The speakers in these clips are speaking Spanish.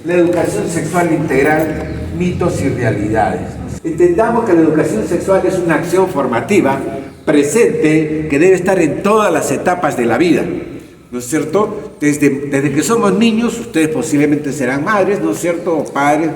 la educación sexual integral, mitos y realidades. Entendamos que la educación sexual es una acción formativa presente que debe estar en todas las etapas de la vida, ¿no es cierto? Desde que somos niños, ustedes posiblemente serán madres, ¿no es cierto?, o padres,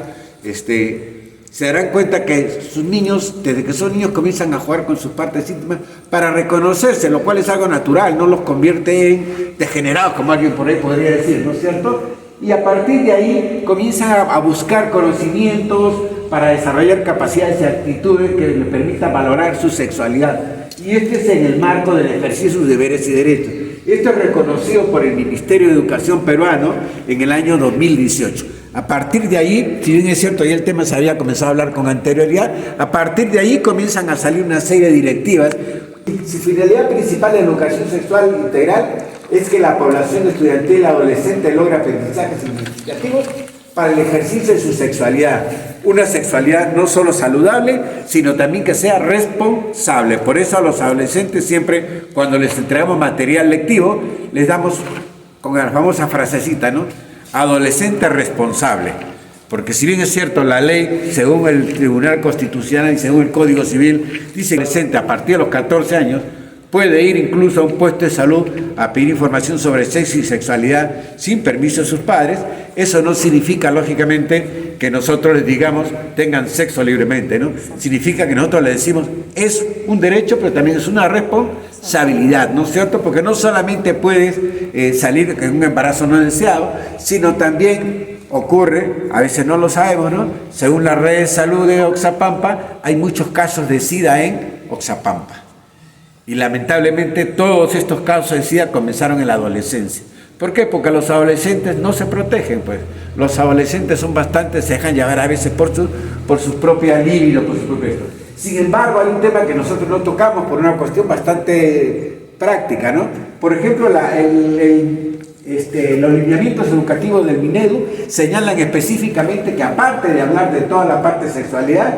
se darán cuenta que sus niños, desde que son niños, comienzan a jugar con sus partes íntimas para reconocerse, lo cual es algo natural, no los convierte en degenerados, como alguien por ahí podría decir, ¿no es cierto? Y a partir de ahí comienzan a buscar conocimientos para desarrollar capacidades y actitudes que les permitan valorar su sexualidad. Y este es en el marco del ejercicio de sus deberes y derechos. Esto es reconocido por el Ministerio de Educación peruano en el año 2018. A partir de ahí, si bien es cierto, ya el tema se había comenzado a hablar con anterioridad, a partir de ahí comienzan a salir una serie de directivas. Su finalidad principal de la educación sexual integral es que la población estudiantil adolescente logre aprendizajes significativos para el ejercicio de su sexualidad. Una sexualidad no solo saludable, sino también que sea responsable. Por eso a los adolescentes siempre, cuando les entregamos material lectivo, les damos con la famosa frasecita, ¿no? Adolescente responsable. Porque si bien es cierto, la ley, según el Tribunal Constitucional y según el Código Civil, dice que el adolescente a partir de los 14 años puede ir incluso a un puesto de salud a pedir información sobre sexo y sexualidad sin permiso de sus padres. Eso no significa, lógicamente, que nosotros les digamos tengan sexo libremente, ¿no? Significa que nosotros les decimos es un derecho, pero también es una responsabilidad, ¿no es cierto? Porque no solamente puedes salir en un embarazo no deseado, sino también ocurre, a veces no lo sabemos, ¿no? Según la red de salud de Oxapampa, hay muchos casos de SIDA en Oxapampa. Y lamentablemente todos estos casos de SIDA comenzaron en la adolescencia. ¿Por qué? Porque los adolescentes no se protegen, pues. Los adolescentes son bastante, se dejan llevar a veces por sus propias libido, por sus propios. Sin embargo, hay un tema que nosotros no tocamos por una cuestión bastante práctica, ¿no? Por ejemplo, los lineamientos educativos del Minedu señalan específicamente que aparte de hablar de toda la parte de sexualidad,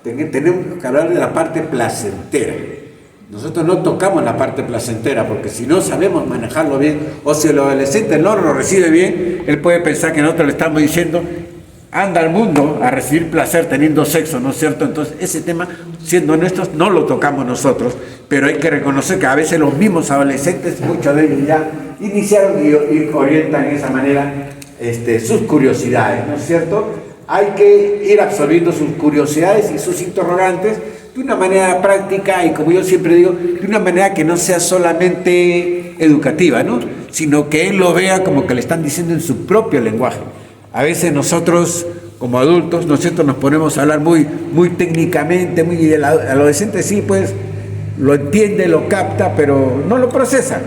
tenemos que hablar de la parte placentera. Nosotros no tocamos la parte placentera porque si no sabemos manejarlo bien o si el adolescente no lo recibe bien, él puede pensar que nosotros le estamos diciendo anda al mundo a recibir placer teniendo sexo, ¿no es cierto? Entonces ese tema, siendo honestos, no lo tocamos nosotros, pero hay que reconocer que a veces los mismos adolescentes, muchos de ellos ya iniciaron y orientan de esa manera sus curiosidades, ¿no es cierto? Hay que ir absorbiendo sus curiosidades y sus interrogantes de una manera práctica y, como yo siempre digo, de una manera que no sea solamente educativa, ¿no? Sino que él lo vea como que le están diciendo en su propio lenguaje. A veces nosotros, como adultos, ¿no es cierto?, nos ponemos a hablar muy técnicamente, el adolescente sí, pues, lo entiende, lo capta, pero no lo procesa.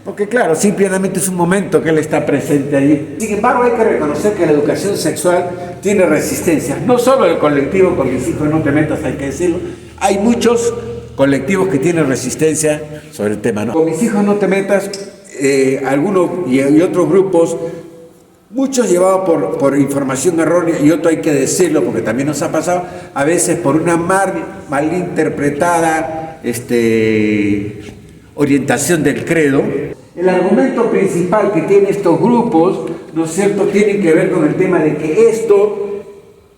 Porque claro, simplemente es un momento que él está presente allí. Sin embargo, hay que reconocer que la educación sexual tiene resistencia. No solo el colectivo Con Mis Hijos No Te Metas, hay que decirlo. Hay muchos colectivos que tienen resistencia sobre el tema, ¿no? Con Mis Hijos No Te Metas, algunos y otros grupos, muchos llevados por información errónea, y otro hay que decirlo porque también nos ha pasado, a veces por una malinterpretada orientación del credo. El argumento principal que tienen estos grupos, ¿no es cierto?, tiene que ver con el tema de que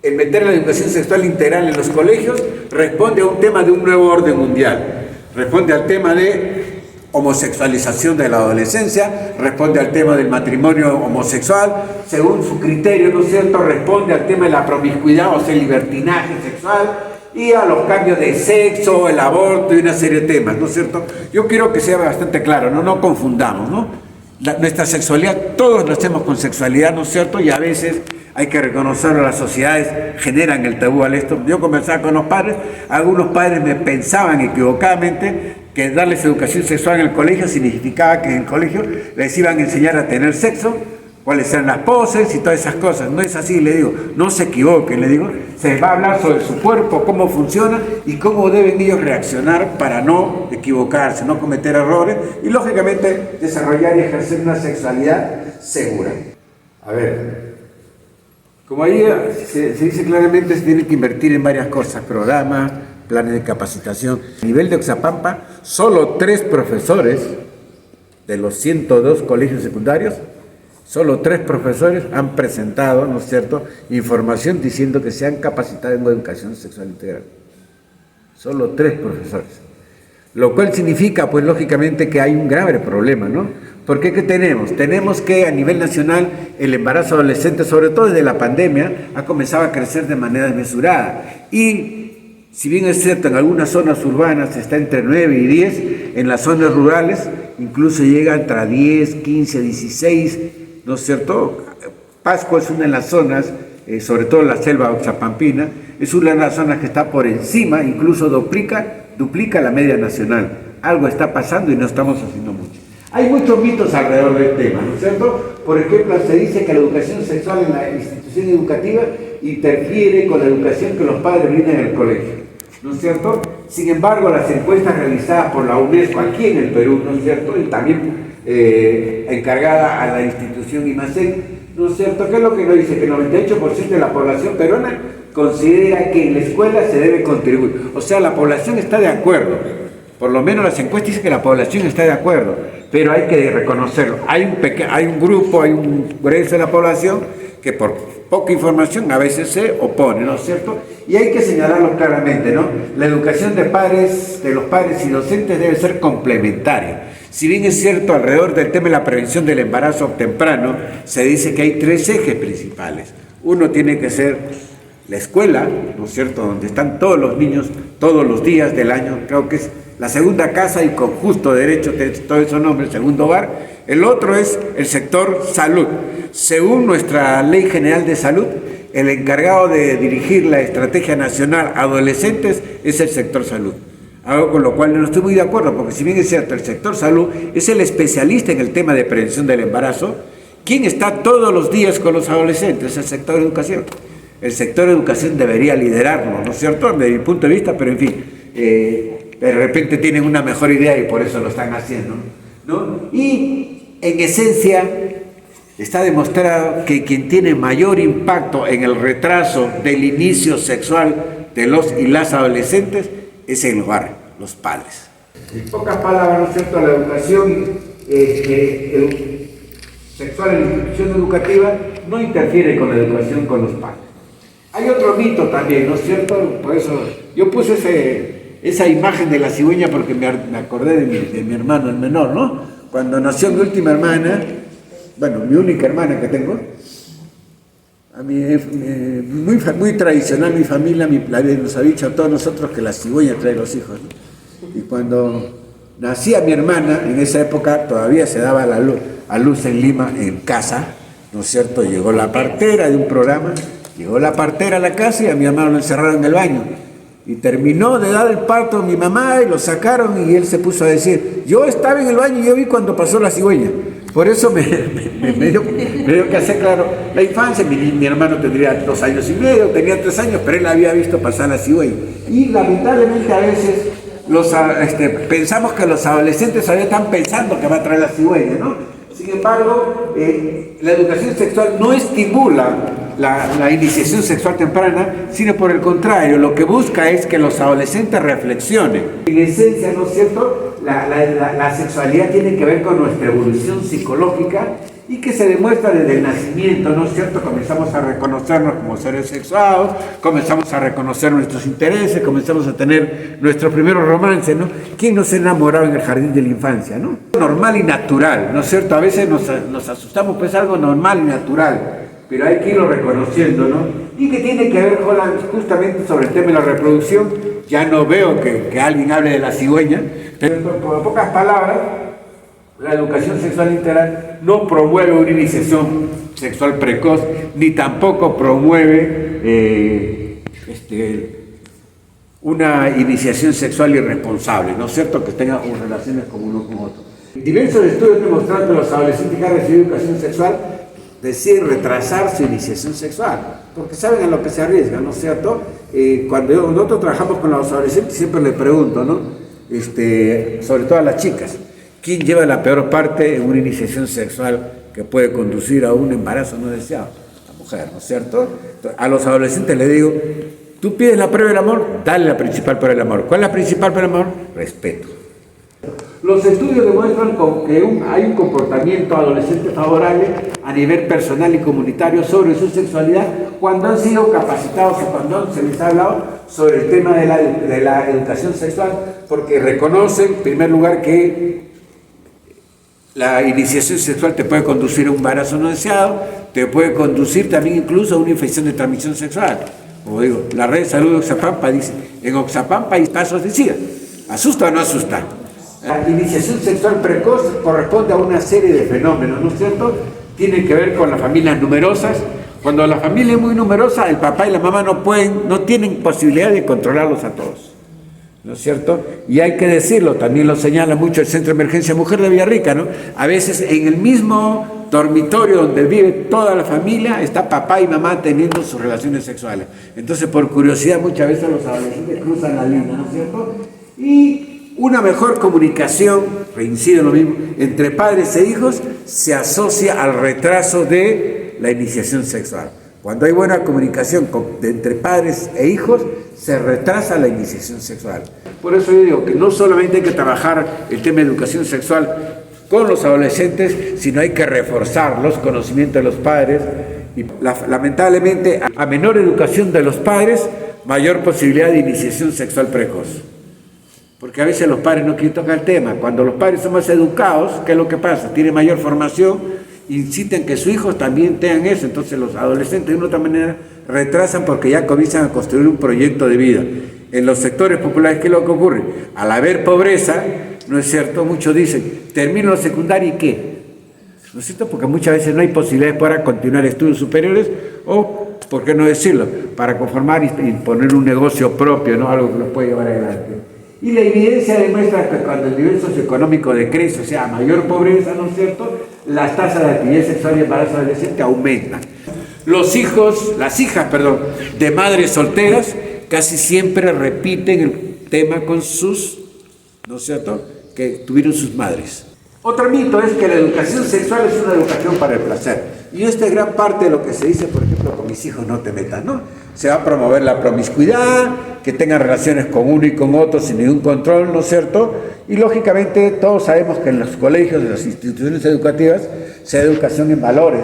el meter la educación sexual integral en los colegios, responde a un tema de un nuevo orden mundial. Responde al tema de homosexualización de la adolescencia, responde al tema del matrimonio homosexual, según su criterio, ¿no es cierto?, responde al tema de la promiscuidad, o sea, el libertinaje sexual, y a los cambios de sexo, el aborto y una serie de temas, ¿no es cierto? Yo quiero que sea bastante claro, no confundamos, ¿no? Nuestra sexualidad, todos nacemos con sexualidad, ¿no es cierto? Y a veces hay que reconocerlo, las sociedades generan el tabú al esto. Yo conversaba con los padres, algunos padres me pensaban equivocadamente que darles educación sexual en el colegio significaba que en el colegio les iban a enseñar a tener sexo, cuáles eran las poses y todas esas cosas. No es así, le digo, no se equivoquen, le digo, se va a hablar sobre su cuerpo, cómo funciona y cómo deben ellos reaccionar para no equivocarse, no cometer errores y lógicamente desarrollar y ejercer una sexualidad segura. A ver, como ahí se dice claramente, se tiene que invertir en varias cosas, programas, planes de capacitación. A nivel de Oxapampa, solo 3 profesores de los 102 colegios secundarios Solo 3 profesores han presentado, ¿no es cierto?, información diciendo que se han capacitado en educación sexual integral. Solo 3 profesores. Lo cual significa, pues lógicamente, que hay un grave problema, ¿no? Porque ¿qué tenemos? Tenemos que a nivel nacional el embarazo adolescente, sobre todo desde la pandemia, ha comenzado a crecer de manera desmesurada. Y si bien es cierto, en algunas zonas urbanas está entre 9 y 10, en las zonas rurales incluso llega entre 10, 15, 16, ¿no es cierto? Pasco es una de las zonas, sobre todo la selva oxapampina, es una de las zonas que está por encima, incluso duplica la media nacional. Algo está pasando y no estamos haciendo mucho. Hay muchos mitos alrededor del tema, ¿no es cierto? Por ejemplo, se dice que la educación sexual en la institución educativa interfiere con la educación que los padres brindan en el colegio, ¿no es cierto? Sin embargo, las encuestas realizadas por la UNESCO aquí en el Perú, ¿no es cierto?, y también encargada a la institución IMASEC, ¿no es cierto?, ¿qué es lo que nos dice? Que el 98% de la población peruana considera que en la escuela se debe contribuir. O sea, la población está de acuerdo. Por lo menos las encuestas dicen que la población está de acuerdo, pero hay que reconocerlo. Hay un grupo, hay un grueso de la población que por poca información a veces se opone, ¿no es cierto? Y hay que señalarlo claramente, ¿no? La educación de los padres y docentes debe ser complementaria. Si bien es cierto, alrededor del tema de la prevención del embarazo temprano, se dice que hay 3 ejes principales. Uno tiene que ser la escuela, ¿no es cierto?, donde están todos los niños, todos los días del año. Creo que es la segunda casa y con justo derecho, todo eso nombre, el segundo hogar. El otro es el sector salud. Según nuestra Ley General de Salud, el encargado de dirigir la Estrategia Nacional Adolescentes es el sector salud. Algo con lo cual no estoy muy de acuerdo, porque si bien es cierto, el sector salud es el especialista en el tema de prevención del embarazo, ¿quién está todos los días con los adolescentes? Es el sector educación. El sector educación debería liderarlo, ¿no es cierto?, desde mi punto de vista, pero en fin, de repente tienen una mejor idea y por eso lo están haciendo, ¿no? Y en esencia está demostrado que quien tiene mayor impacto en el retraso del inicio sexual de los y las adolescentes es el hogar, los padres. En pocas palabras, ¿no es cierto?, la educación sexual en la institución educativa no interfiere con la educación con los padres. Hay otro mito también, ¿no es cierto? Por eso yo puse esa imagen de la cigüeña porque me acordé de mi hermano, el menor, ¿no? Cuando nació mi última hermana, bueno, mi única hermana que tengo, a mí, muy tradicional mi familia, nos ha dicho a todos nosotros que la cigüeña trae los hijos, ¿no? Y cuando nacía mi hermana, en esa época todavía se daba a luz en Lima, en casa, ¿no es cierto? Llegó la partera de un programa, llegó la partera a la casa y a mi hermano lo encerraron en el baño. Y terminó de dar el parto a mi mamá y lo sacaron y él se puso a decir, yo estaba en el baño y yo vi cuando pasó la cigüeña. Por eso me dio que hacer claro la infancia. Mi hermano tendría 2 años y medio, tenía 3 años, pero él había visto pasar la cigüeña. Y lamentablemente a veces pensamos que los adolescentes todavía están pensando que va a traer la cigüeña, ¿no? Sin embargo, la educación sexual no estimula la iniciación sexual temprana, sino por el contrario, lo que busca es que los adolescentes reflexionen. En esencia, ¿no es cierto?, la sexualidad tiene que ver con nuestra evolución psicológica y que se demuestra desde el nacimiento, ¿no es cierto? Comenzamos a reconocernos como seres sexuados, comenzamos a reconocer nuestros intereses, comenzamos a tener nuestros primeros romances, ¿no? ¿Quién no se ha enamorado en el jardín de la infancia, no? Normal y natural, ¿no es cierto? A veces nos asustamos, pues algo normal y natural, pero hay que irlo reconociendo, ¿no? Y que tiene que ver, justamente sobre el tema de la reproducción. Ya no veo que alguien hable de la cigüeña, pero por pocas palabras, la educación sexual integral no promueve una iniciación sexual precoz, ni tampoco promueve una iniciación sexual irresponsable, ¿no es cierto?, que tenga relaciones con uno con otro. Diversos estudios demostraron que los adolescentes que han recibido educación sexual deciden retrasar su iniciación sexual, porque saben a lo que se arriesgan, ¿no es cierto? Cuando nosotros trabajamos con los adolescentes siempre les pregunto, ¿no? Sobre todo a las chicas, ¿quién lleva la peor parte en una iniciación sexual que puede conducir a un embarazo no deseado? La mujer, ¿no es cierto? Entonces, a los adolescentes les digo, tú pides la prueba del amor, dale la principal prueba del amor. ¿Cuál es la principal prueba del amor? Respeto. Los estudios demuestran que hay un comportamiento adolescente favorable a nivel personal y comunitario sobre su sexualidad cuando han sido capacitados o cuando se les ha hablado sobre el tema de la educación sexual, porque reconocen, en primer lugar, que la iniciación sexual te puede conducir a un embarazo no deseado, te puede conducir también incluso a una infección de transmisión sexual. Como digo, la red de salud de Oxapampa dice, en Oxapampa hay casos de SIDA. ¿Asusta o no asusta? La iniciación sexual precoz corresponde a una serie de fenómenos, ¿no es cierto? Tiene que ver con las familias numerosas. Cuando la familia es muy numerosa, el papá y la mamá no tienen posibilidad de controlarlos a todos, ¿no es cierto? Y hay que decirlo, también lo señala mucho el Centro de Emergencia Mujer de Villarrica, ¿no? A veces en el mismo dormitorio donde vive toda la familia, está papá y mamá teniendo sus relaciones sexuales. Entonces, por curiosidad, muchas veces los adolescentes cruzan la línea, ¿no es cierto? Y una mejor comunicación, reincido en lo mismo, entre padres e hijos se asocia al retraso de la iniciación sexual. Cuando hay buena comunicación entre padres e hijos, se retrasa la iniciación sexual. Por eso yo digo que no solamente hay que trabajar el tema de educación sexual con los adolescentes, sino hay que reforzar los conocimientos de los padres y lamentablemente a menor educación de los padres, mayor posibilidad de iniciación sexual precoz. Porque a veces los padres no quieren tocar el tema. Cuando los padres son más educados, ¿qué es lo que pasa? Tienen mayor formación, inciten que sus hijos también tengan eso. Entonces los adolescentes de una otra manera retrasan porque ya comienzan a construir un proyecto de vida. En los sectores populares, ¿qué es lo que ocurre? Al haber pobreza, ¿no es cierto? Muchos dicen, termino la secundaria y ¿qué? ¿No es cierto? Porque muchas veces no hay posibilidades para continuar estudios superiores o, ¿por qué no decirlo? Para conformar y poner un negocio propio, ¿no? Algo que los puede llevar adelante. Y la evidencia demuestra que cuando el nivel socioeconómico decrece, o sea, mayor pobreza, ¿no es cierto?, las tasas de actividad sexual y embarazo adolescente aumentan. Las hijas, de madres solteras casi siempre repiten el tema con sus, ¿no es cierto?, que tuvieron sus madres. Otro mito es que la educación sexual es una educación para el placer. Y esta es gran parte de lo que se dice, por ejemplo, con mis hijos no te metas, ¿no? Se va a promover la promiscuidad, que tengan relaciones con uno y con otro sin ningún control, ¿no es cierto? Y lógicamente todos sabemos que en los colegios, en las instituciones educativas, se da educación en valores.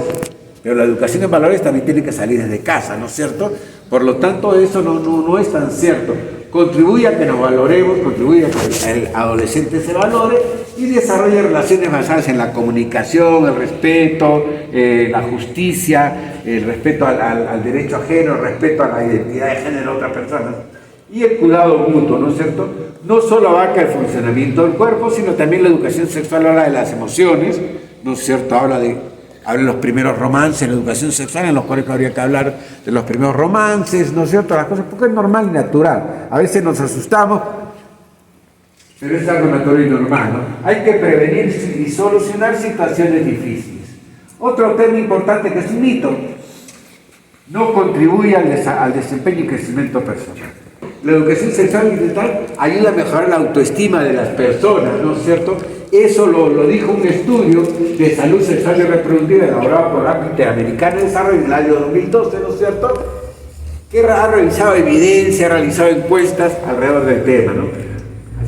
Pero la educación en valores también tiene que salir desde casa, ¿no es cierto? Por lo tanto, eso no es tan cierto. Contribuye a que nos valoremos, contribuye a que el adolescente se valore y desarrolle relaciones basadas en la comunicación, el respeto, la justicia, el respeto al derecho ajeno, el respeto a la identidad de género de otras personas y el cuidado mutuo, ¿no es cierto? No solo abarca el funcionamiento del cuerpo, sino también la educación sexual habla de las emociones, ¿no es cierto? Habla de los primeros romances, la educación sexual, en los colegios habría que hablar de los primeros romances, ¿no es cierto? Las cosas, porque es normal y natural. A veces nos asustamos, pero es algo natural y normal, ¿no? Hay que prevenir y solucionar situaciones difíciles. Otro tema importante que es un mito, no contribuye al desempeño y crecimiento personal. La educación sexual y mental ayuda a mejorar la autoestima de las personas, ¿no es cierto? Eso lo dijo un estudio de salud sexual y reproductiva elaborado por la Interamericana de Desarrollo en el año 2012, ¿no es cierto? Que ha realizado evidencia, ha realizado encuestas alrededor del tema, ¿no?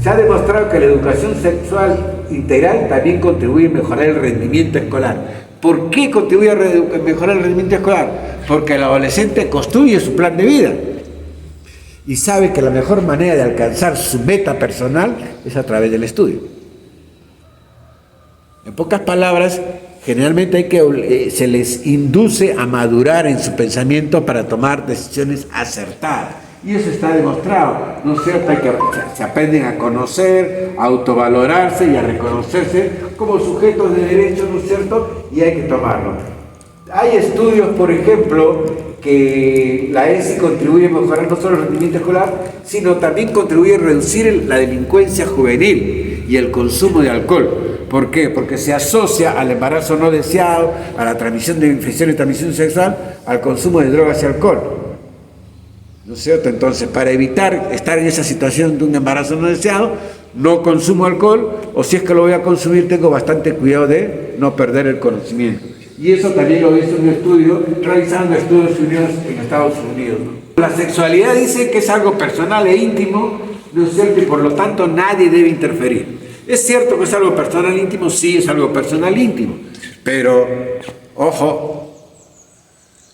Se ha demostrado que la educación sexual integral también contribuye a mejorar el rendimiento escolar. ¿Por qué contribuye a mejorar el rendimiento escolar? Porque el adolescente construye su plan de vida y sabe que la mejor manera de alcanzar su meta personal es a través del estudio. En pocas palabras, generalmente se les induce a madurar en su pensamiento para tomar decisiones acertadas. Y eso está demostrado, ¿no es cierto? Se aprenden a conocer, a autovalorarse y a reconocerse como sujetos de derecho, ¿no es cierto? Y hay que tomarlo. Hay estudios, por ejemplo, que la ESI contribuye a mejorar no solo el rendimiento escolar, sino también contribuye a reducir la delincuencia juvenil y el consumo de alcohol. ¿Por qué? Porque se asocia al embarazo no deseado, a la transmisión de infecciones y transmisión sexual, al consumo de drogas y alcohol. ¿No es cierto? Entonces, para evitar estar en esa situación de un embarazo no deseado, no consumo alcohol, o si es que lo voy a consumir, tengo bastante cuidado de no perder el conocimiento. Y eso también lo hizo un estudio realizando estudios unidos en Estados Unidos, ¿no? La sexualidad dice que es algo personal e íntimo, ¿no es cierto? Y por lo tanto nadie debe interferir. ¿Es cierto que es algo personal íntimo? Sí, es algo personal íntimo. Pero, ojo,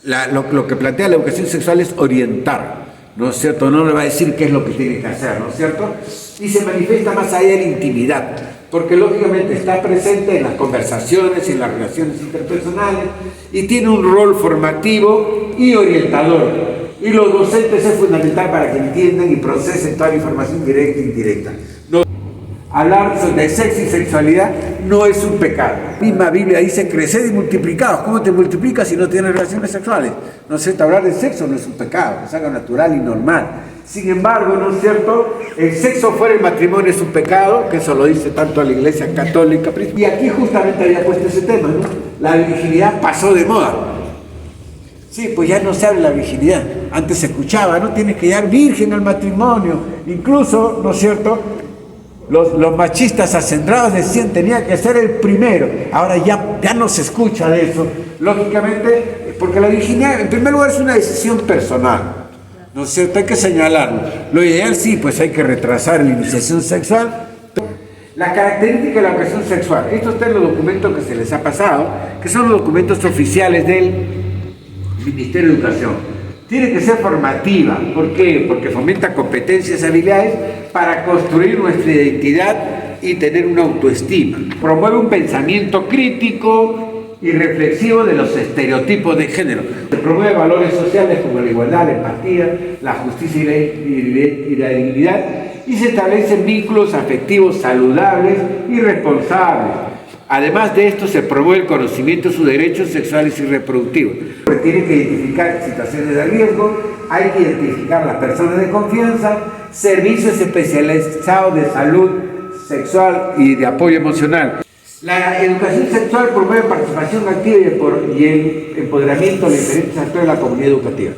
lo que plantea la educación sexual es orientar, ¿no es cierto? No le va a decir qué es lo que tiene que hacer, ¿no es cierto? Y se manifiesta más allá de la intimidad, porque lógicamente está presente en las conversaciones y en las relaciones interpersonales y tiene un rol formativo y orientador. Y los docentes es fundamental para que entiendan y procesen toda la información directa e indirecta. Hablar de sexo y sexualidad no es un pecado. La misma Biblia dice creced y multiplicaos. ¿Cómo te multiplicas si no tienes relaciones sexuales? ¿No es cierto? Hablar de sexo no es un pecado, es algo natural y normal. Sin embargo, ¿no es cierto? El sexo fuera del matrimonio es un pecado, que eso lo dice tanto la Iglesia Católica. Y aquí justamente había puesto ese tema, ¿no? La virginidad pasó de moda. Sí, pues ya no se habla de la virginidad. Antes se escuchaba, ¿no? Tienes que llegar virgen al matrimonio. Incluso, ¿no es cierto? Los machistas acendrados decían tenía que ser el primero. Ahora ya no se escucha de eso. Lógicamente, porque la virginidad, en primer lugar, es una decisión personal. ¿No es cierto? Hay que señalarlo. Lo ideal sí, pues hay que retrasar la iniciación sexual. La característica de la educación sexual. Estos están los documentos que se les ha pasado, que son los documentos oficiales del Ministerio de Educación. Tiene que ser formativa. ¿Por qué? Porque fomenta competencias y habilidades para construir nuestra identidad y tener una autoestima. Promueve un pensamiento crítico y reflexivo de los estereotipos de género. Promueve valores sociales como la igualdad, la empatía, la justicia y la dignidad, y se establecen vínculos afectivos saludables y responsables. Además de esto, se promueve el conocimiento de sus derechos sexuales y reproductivos. Tiene que identificar situaciones de riesgo, hay que identificar a las personas de confianza, servicios especializados de salud sexual y de apoyo emocional. La educación sexual promueve participación activa y el empoderamiento de los diferentes actores de la comunidad educativa.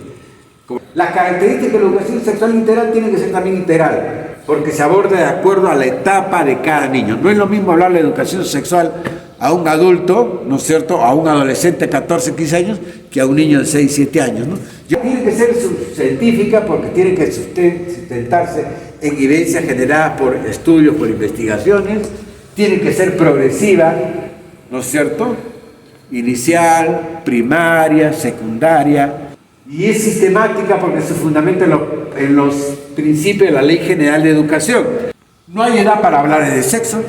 Las características de la educación sexual integral tienen que ser también integral, porque se aborda de acuerdo a la etapa de cada niño. No es lo mismo hablar de educación sexual a un adulto, ¿no es cierto?, a un adolescente de 14, 15 años, que a un niño de 6, 7 años, ¿no? Tiene que ser científica porque tiene que sustentarse en evidencias generadas por estudios, por investigaciones, tiene que ser progresiva, ¿no es cierto?, inicial, primaria, secundaria, y es sistemática porque se fundamenta en los principios de la Ley General de Educación. No hay edad para hablar de sexo,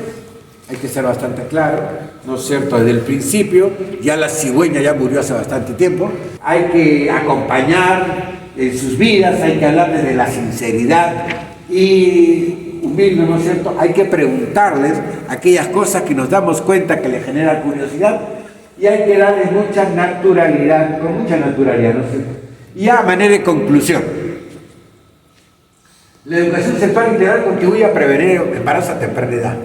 hay que ser bastante claro, ¿no es cierto? Desde el principio, ya la cigüeña ya murió hace bastante tiempo, hay que acompañar en sus vidas, hay que hablarles de la sinceridad y humilde, ¿no es cierto? Hay que preguntarles aquellas cosas que nos damos cuenta que les genera curiosidad y hay que darles mucha naturalidad, con mucha naturalidad, ¿no es cierto? Y a manera de conclusión, la educación sexual integral contribuye a prevenir embarazo a temprana edad,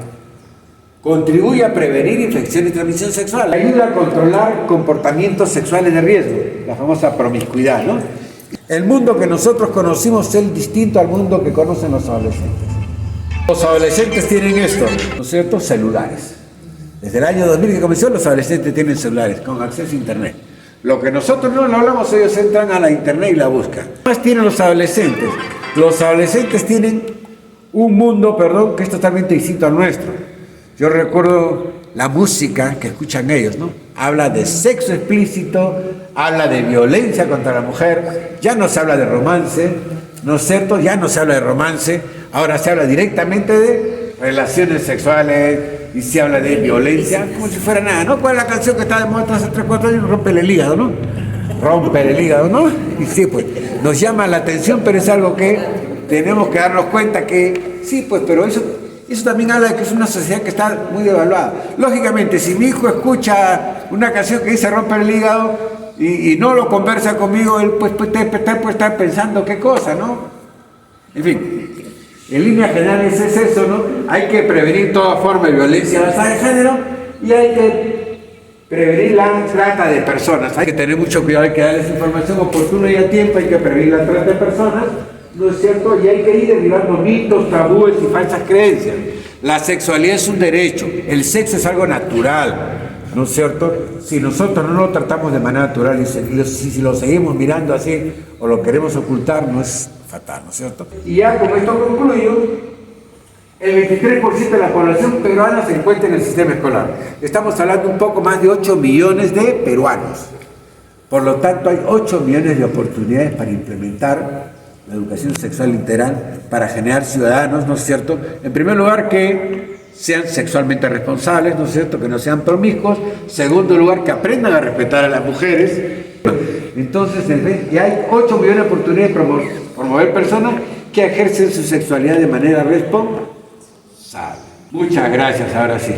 contribuye a prevenir infecciones y transmisión sexual, ayuda a controlar comportamientos sexuales de riesgo, la famosa promiscuidad, ¿no? El mundo que nosotros conocimos es distinto al mundo que conocen los adolescentes. Los adolescentes tienen esto, ¿no es cierto?, celulares. Desde el año 2000 que comenzó, los adolescentes tienen celulares con acceso a internet. Lo que nosotros no lo hablamos, ellos entran a la internet y la buscan. ¿Qué más tienen los adolescentes? Los adolescentes tienen un mundo, que es totalmente distinto al nuestro. Yo recuerdo la música que escuchan ellos, ¿no? Habla de sexo explícito, habla de violencia contra la mujer, ya no se habla de romance, ¿no es cierto? Ya no se habla de romance, ahora se habla directamente de relaciones sexuales, y se habla de violencia, como si fuera nada, ¿no? ¿Cuál es la canción que está de moda hace 3, 4 años? Romper el hígado, ¿no? Romper el hígado, ¿no? Y sí, pues, nos llama la atención, pero es algo que tenemos que darnos cuenta que, sí, pues, pero eso también habla de que es una sociedad que está muy devaluada. Lógicamente, si mi hijo escucha una canción que dice romper el hígado y no lo conversa conmigo, él pues puede estar pensando qué cosa, ¿no? En fin. En líneas generales es eso, ¿no? Hay que prevenir toda forma de violencia basada en género y hay que prevenir la trata de personas. Hay que tener mucho cuidado, hay que darles información oportuna y a tiempo, hay que prevenir la trata de personas, ¿no es cierto? Y hay que ir derribando mitos, tabúes y falsas creencias. La sexualidad es un derecho, el sexo es algo natural, ¿no es cierto? Si nosotros no lo tratamos de manera natural y si lo seguimos mirando así o lo queremos ocultar, no es fatal, ¿no es cierto? Y ya con esto concluyo, El 23% de la población peruana se encuentra en el sistema escolar. Estamos hablando de un poco más de 8 millones de peruanos. Por lo tanto, hay 8 millones de oportunidades para implementar la educación sexual integral, para generar ciudadanos, ¿no es cierto? En primer lugar, que sean sexualmente responsables, ¿no es cierto? Que no sean promiscuos. Segundo lugar, que aprendan a respetar a las mujeres. Entonces, y hay 8 millones de oportunidades de promover personas que ejercen su sexualidad de manera responsable. Muchas gracias, ahora sí.